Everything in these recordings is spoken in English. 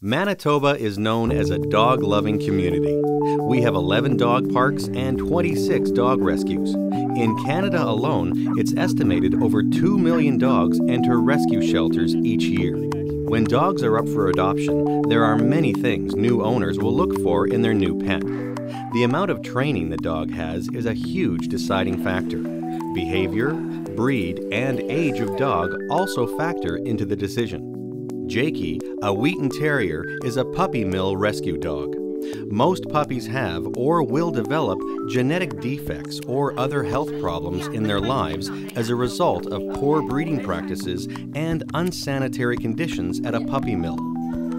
Manitoba is known as a dog-loving community. We have 11 dog parks and 26 dog rescues. In Canada alone, it's estimated over 2 million dogs enter rescue shelters each year. When dogs are up for adoption, there are many things new owners will look for in their new pet. The amount of training the dog has is a huge deciding factor. Behavior, breed, and age of dog also factor into the decision. Jakey, a Wheaten Terrier, is a puppy mill rescue dog. Most puppies have or will develop genetic defects or other health problems in their lives as a result of poor breeding practices and unsanitary conditions at a puppy mill.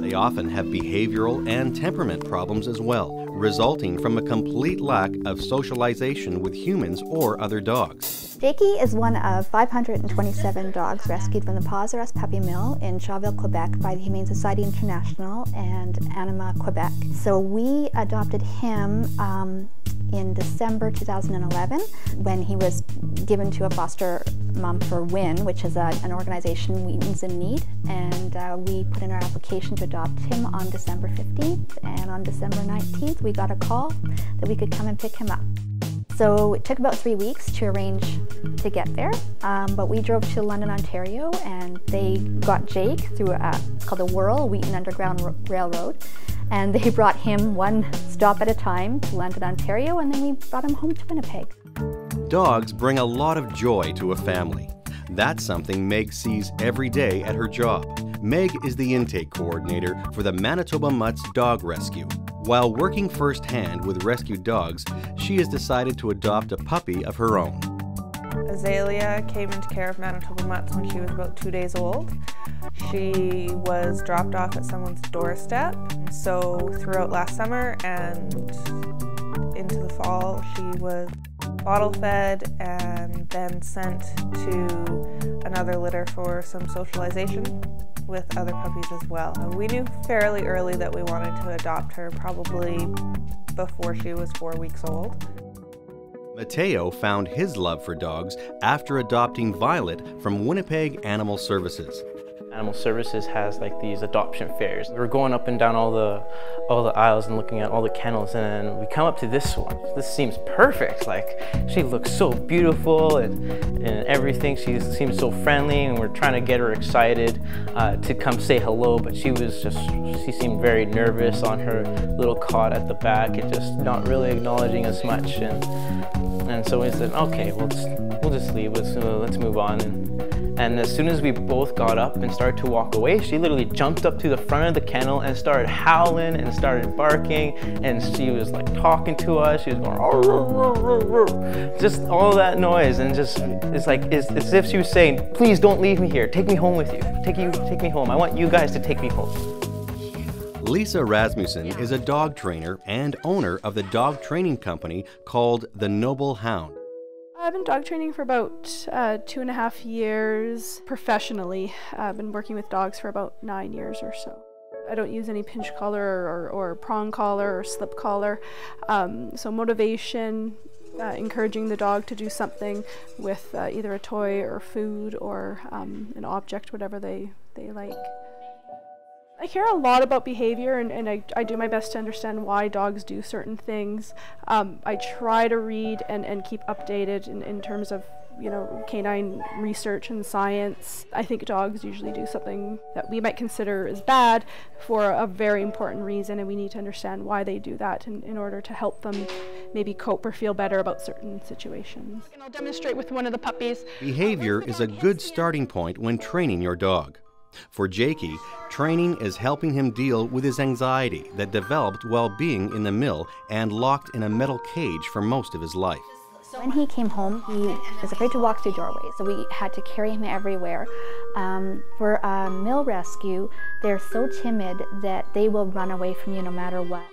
They often have behavioral and temperament problems as well, resulting from a complete lack of socialization with humans or other dogs. Jakey is one of 527 dogs rescued from the Paws R Us puppy mill in Shawville, Quebec by the Humane Society International and Anima, Quebec. So we adopted him in December 2011 when he was given to a foster mom for WIN, which is an organization, Wheaton's in Need, and we put in our application to adopt him on December 15th, and on December 19th we got a call that we could come and pick him up. So it took about 3 weeks to arrange to get there, but we drove to London, Ontario, and they got Jake through it's called the Whirl, Wheaton Underground Railroad, and they brought him one stop at a time to London, Ontario, and then we brought him home to Winnipeg. Dogs bring a lot of joy to a family. That's something Meg sees every day at her job. Meg is the intake coordinator for the Manitoba Mutts Dog Rescue. While working firsthand with rescued dogs, she has decided to adopt a puppy of her own. Azalia came into care of Manitoba Mutts when she was about 2 days old. She was dropped off at someone's doorstep. So throughout last summer and into the fall, she was bottle fed and then sent to another litter for some socialization with other puppies as well. We knew fairly early that we wanted to adopt her, probably before she was 4 weeks old. Mateo found his love for dogs after adopting Violet from Winnipeg Animal Services. Animal Services has like these adoption fairs. We were going up and down all the aisles and looking at all the kennels, and we come up to this one. This seems perfect. Like, she looks so beautiful and everything. She seems so friendly, and we're trying to get her excited to come say hello, but she seemed very nervous on her little cot at the back and just not really acknowledging us much. And so we said, okay, we'll just leave. Let's move on. And as soon as we both got up and started to walk away, she literally jumped up to the front of the kennel and started howling and started barking, and she was like talking to us. She was going, "Arr, arr, arr, arr." Just all that noise, and it's as if she was saying, "Please don't leave me here. Take me home with you. Take me home. I want you guys to take me home." Lisa Rasmussen is a dog trainer and owner of the dog training company called The Noble Hound. I've been dog training for about 2.5 years professionally. I've been working with dogs for about 9 years or so. I don't use any pinch collar or prong collar or slip collar. So motivation, encouraging the dog to do something with either a toy or food or an object, whatever they like. I care a lot about behavior, and I do my best to understand why dogs do certain things. I try to read and keep updated in terms of, canine research and science. I think dogs usually do something that we might consider as bad for a very important reason, and we need to understand why they do that in order to help them maybe cope or feel better about certain situations. And I'll demonstrate with one of the puppies. Behavior is a good starting point when training your dog. For Jakey, training is helping him deal with his anxiety that developed while being in the mill and locked in a metal cage for most of his life. When he came home, he was afraid to walk through doorways, so we had to carry him everywhere. For a mill rescue, they're so timid that they will run away from you no matter what.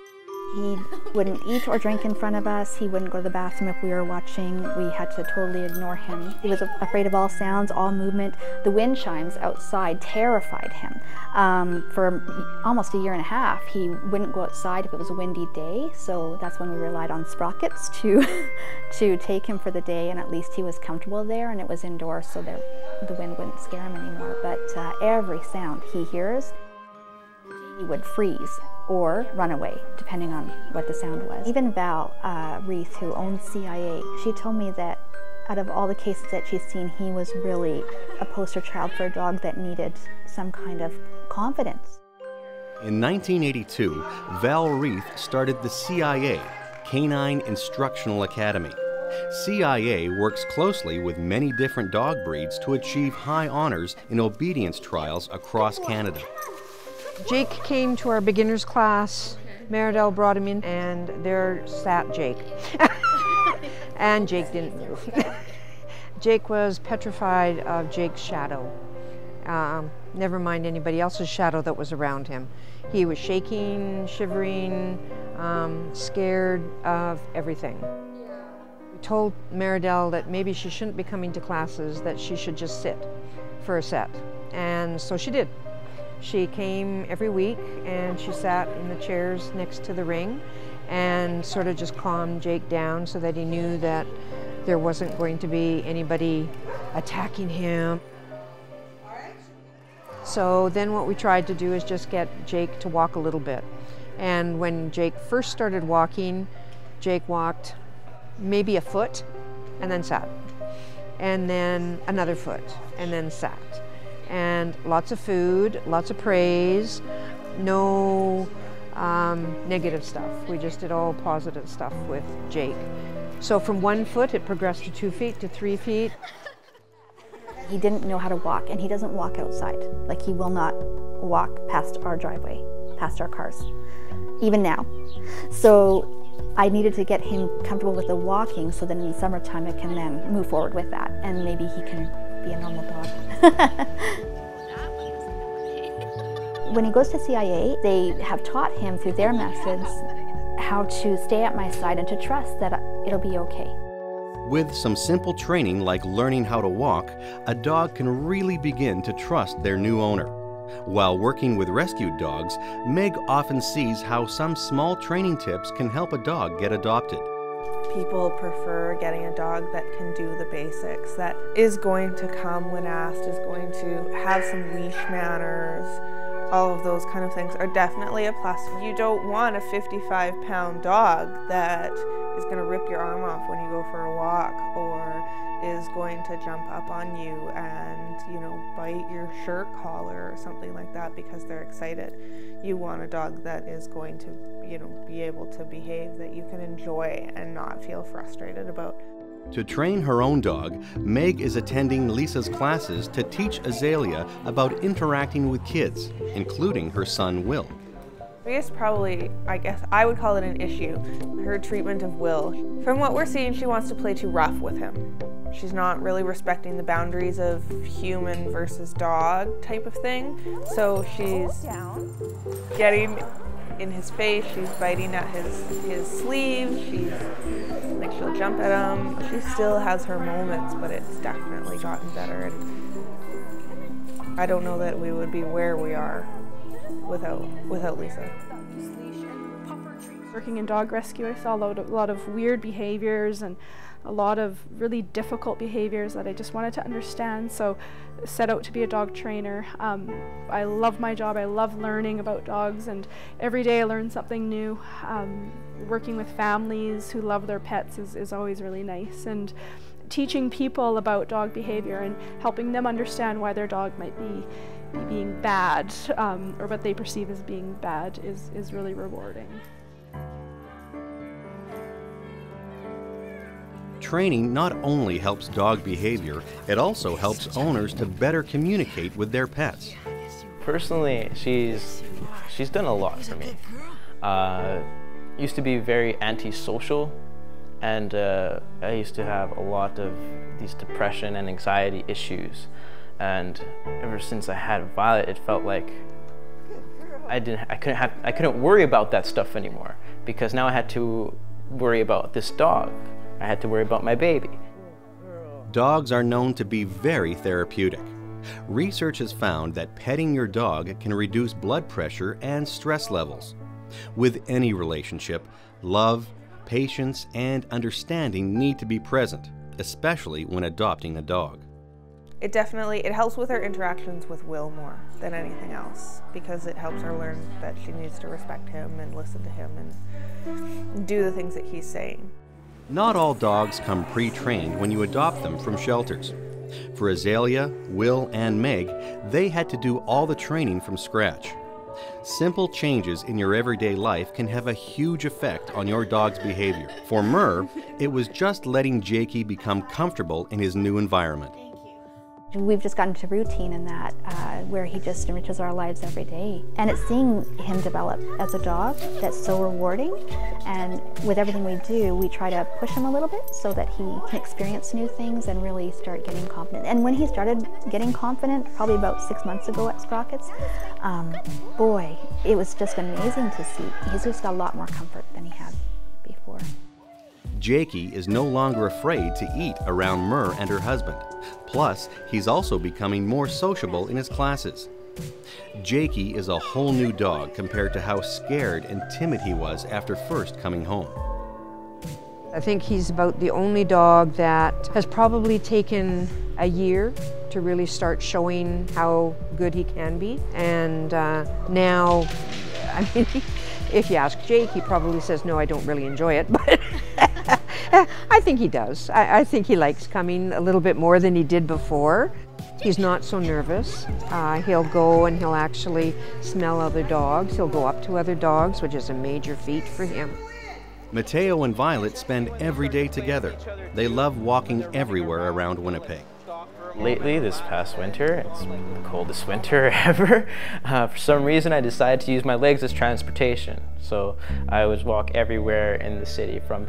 He wouldn't eat or drink in front of us. He wouldn't go to the bathroom if we were watching. We had to totally ignore him. He was afraid of all sounds, all movement. The wind chimes outside terrified him. For almost 1.5 years, he wouldn't go outside if it was a windy day, so that's when we relied on sprockets to take him for the day, and at least he was comfortable there, and it was indoors so that the wind wouldn't scare him anymore. But every sound he hears, He would freeze or run away, depending on what the sound was. Even Val Reith, who owns CIA, she told me that out of all the cases that she's seen, he was really a poster child for a dog that needed some kind of confidence. In 1982, Val Reith started the CIA, Canine Instructional Academy. CIA works closely with many different dog breeds to achieve high honors in obedience trials across Canada. Jake came to our beginners class. Meredell brought him in, and there sat Jake. And Jake didn't move. Jake was petrified of Jake's shadow. Never mind anybody else's shadow that was around him. He was shaking, shivering, scared of everything. We told Meredell that maybe she shouldn't be coming to classes, that she should just sit for a set. And so she did. She came every week and she sat in the chairs next to the ring and sort of just calmed Jake down so that he knew that there wasn't going to be anybody attacking him. So then what we tried to do is just get Jake to walk a little bit. And when Jake first started walking, Jake walked maybe a foot and then sat. And then another foot and then sat. And lots of food, lots of praise, no negative stuff. We just did all positive stuff with Jake. So from 1 foot, it progressed to 2 feet, to 3 feet. He didn't know how to walk, and he doesn't walk outside. Like, he will not walk past our driveway, past our cars, even now. So I needed to get him comfortable with the walking so that in the summertime I can then move forward with that, and maybe he can be a normal dog. When he goes to CIA, they have taught him through their methods how to stay at my side and to trust that it'll be okay. With some simple training like learning how to walk, a dog can really begin to trust their new owner. While working with rescued dogs, Meg often sees how some small training tips can help a dog get adopted. People prefer getting a dog that can do the basics, that is going to come when asked, is going to have some leash manners. All of those kind of things are definitely a plus. You don't want a 55-pound dog that is going to rip your arm off when you go for a walk, or is going to jump up on you and, you know, bite your shirt collar or something like that because they're excited. You want a dog that is going to, you know, be able to behave, that you can enjoy and not feel frustrated about. To train her own dog, Meg is attending Lisa's classes to teach Azalia about interacting with kids, including her son Will. Biggest probably, I guess, I would call it an issue, her treatment of Will. From what we're seeing, she wants to play too rough with him. She's not really respecting the boundaries of human versus dog type of thing. So she's getting in his face, she's biting at his sleeve, she'll jump at him. She still has her moments, but it's definitely gotten better. And I don't know that we would be where we are without Lisa. Working in dog rescue, I saw a lot of weird behaviors and a lot of really difficult behaviors that I just wanted to understand, so set out to be a dog trainer. I love my job, I love learning about dogs, and every day I learn something new. Working with families who love their pets is always really nice, and teaching people about dog behavior and helping them understand why their dog might be being bad, or what they perceive as being bad is really rewarding. Training not only helps dog behavior, it also helps owners to better communicate with their pets. Personally, she's done a lot for me. Used to be very antisocial, and I used to have a lot of these depression and anxiety issues. And ever since I had Violet, it felt like I couldn't worry about that stuff anymore, because now I had to worry about this dog. I had to worry about my baby. Dogs are known to be very therapeutic. Research has found that petting your dog can reduce blood pressure and stress levels. With any relationship, love, patience, and understanding need to be present, especially when adopting a dog. It helps with her interactions with Will more than anything else, because it helps her learn that she needs to respect him and listen to him and do the things that he's saying. Not all dogs come pre-trained when you adopt them from shelters. For Azalia, Will, and Meg, they had to do all the training from scratch. Simple changes in your everyday life can have a huge effect on your dog's behavior. For Mur, it was just letting Jakey become comfortable in his new environment. We've just gotten to routine in that, where he just enriches our lives every day. And it's seeing him develop as a dog that's so rewarding. And with everything we do, we try to push him a little bit so that he can experience new things and really start getting confident. And when he started getting confident, probably about 6 months ago at Sprockets, boy, it was just amazing to see. He's just got a lot more comfort than he had before. Jakey is no longer afraid to eat around Mur and her husband. Plus, he's also becoming more sociable in his classes. Jakey is a whole new dog compared to how scared and timid he was after first coming home. I think he's about the only dog that has probably taken a year to really start showing how good he can be. And now, I mean, if you ask Jake, he probably says, no, I don't really enjoy it, but I think he does. I think he likes coming a little bit more than he did before. He's not so nervous. He'll go and he'll actually smell other dogs. He'll go up to other dogs, which is a major feat for him. Mateo and Violet spend every day together. They love walking everywhere around Winnipeg. Lately, this past winter, it's the coldest winter ever. For some reason, I decided to use my legs as transportation. So I would walk everywhere in the city, from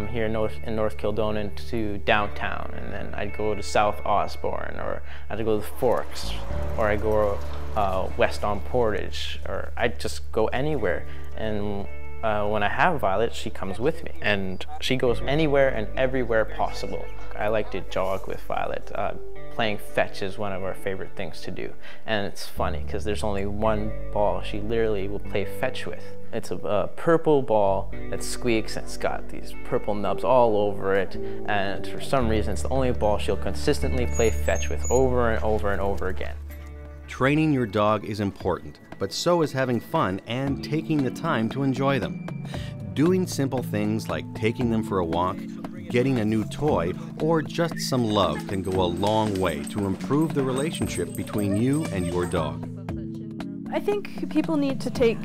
here in North Kildonan to downtown, and then I'd go to South Osborne, or I'd go to the Forks, or I'd go west on Portage, or I'd just go anywhere. And when I have Violet, she comes with me, and she goes anywhere and everywhere possible. I like to jog with Violet. Playing fetch is one of our favorite things to do. And it's funny, because there's only one ball she literally will play fetch with. It's a purple ball that squeaks, and it's got these purple nubs all over it. And for some reason, it's the only ball she'll consistently play fetch with over and over and over again. Training your dog is important, but so is having fun and taking the time to enjoy them. Doing simple things like taking them for a walk, getting a new toy, or just some love can go a long way to improve the relationship between you and your dog. I think people need to take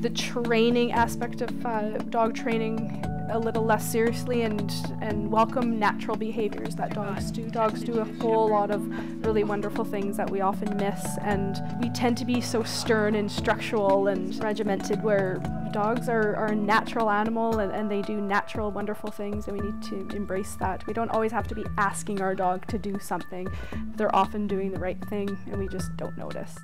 the training aspect of dog training a little less seriously and welcome natural behaviors that dogs do. Dogs do a whole lot of really wonderful things that we often miss, and we tend to be so stern and structural and regimented, where dogs are a natural animal and they do natural wonderful things, and we need to embrace that. We don't always have to be asking our dog to do something. They're often doing the right thing and we just don't notice.